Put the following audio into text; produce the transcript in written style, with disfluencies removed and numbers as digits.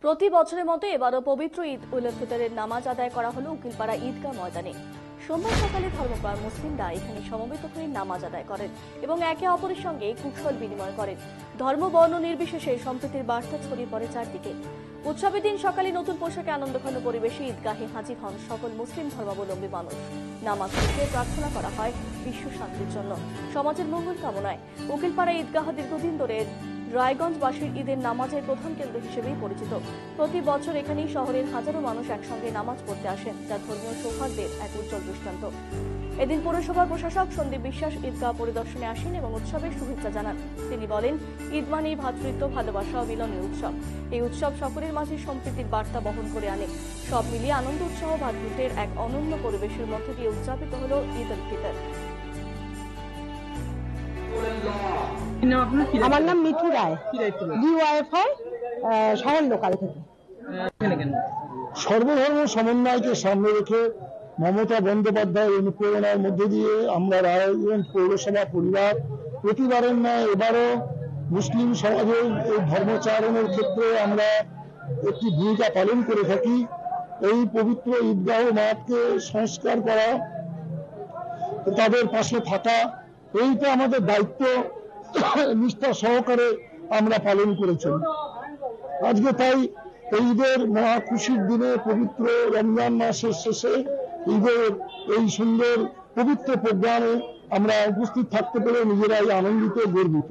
প্রতি বছরের মতো এবারও পবিত্র ঈদ উল ফিতরের নামাজ আদায় করা হলো উকিলপাড়া ঈদগাহ ময়দানে। সোমবার সকালে ধর্মপ্রাণ মুসলিমরা এখানে সমবেত হয়ে নামাজ আদায় করেন এবং একে অপরের সঙ্গে কুশল বিনিময় করেন। ধর্ম বর্ণ নির্বিশেষে সম্প্রীতির বার্তা ছড়িয়ে পড়ে চারদিকে। উৎসবের দিন সকালে নতুন পোশাকে আনন্দঘন পরিবেশে ঈদগাহে হাজির হন সকল মুসলিম ধর্মাবলম্বী মানুষ। নামাজ শেষে প্রার্থনা করা হয় বিশ্ব শান্তির জন্য, সমাজের মঙ্গল কামনায়। উকিলপাড়া ঈদগাহ দীর্ঘদিন ধরে রায়গঞ্জবাসীর ঈদের নামাজের প্রধান কেন্দ্র হিসেবেই পরিচিত। প্রতি বছর এখানেই শহরের হাজারো মানুষ একসঙ্গে নামাজ পড়তে আসেন, যা ধর্মীয় সৌহার্দ্যের এক উজ্জ্বল দৃষ্টান্ত। এদিন পৌরসভার প্রশাসক সন্দীপ বিশ্বাস ঈদগাহ পরিদর্শনে আসেন এবং উৎসবের শুভেচ্ছা জানান। তিনি বলেন, ঈদ মানেই ভ্রাতৃত্ব, ভালোবাসা ও মিলনের উৎসব। এই উৎসব সকলের মাঝে সম্প্রীতির বার্তা বহন করে আনে। সব মিলিয়ে আনন্দ, উৎসাহ, ভ্রাতৃত্বের এক অনন্য পরিবেশের মধ্যে দিয়ে উদযাপিত হল ঈদ উল ফিতর। আমার নাম মিঠু রায়, ডিওয়াইফআই শহর লোকাল থেকে। সর্বধর্ম সমন্বয়কে সামনে রেখে মমতা বন্দ্যোপাধ্যায়ের অনুপ্রেরণার মধ্যে দিয়ে আমরা রায়গঞ্জ পৌরসভা পরিবার প্রতিবারের ন্যায় এবারও মুসলিম সমাজের এই ধর্মচারণের ক্ষেত্রে আমরা একটি ভূমিকা পালন করে থাকি। এই পবিত্র ঈদগাহ মাঠকে সংস্কার করা, তাদের পাশে থাকা, এইটা আমাদের দায়িত্ব নিষ্ঠা সহকারে আমরা পালন করেছি। আজকে তাই ঈদের মহা খুশির দিনে, পবিত্র রমজান মাসের শেষে ঈদের এই সুন্দর পবিত্র প্রোগ্রামে আমরা উপস্থিত থাকতে পেরে নিজেরাই আনন্দিত, গর্বিত।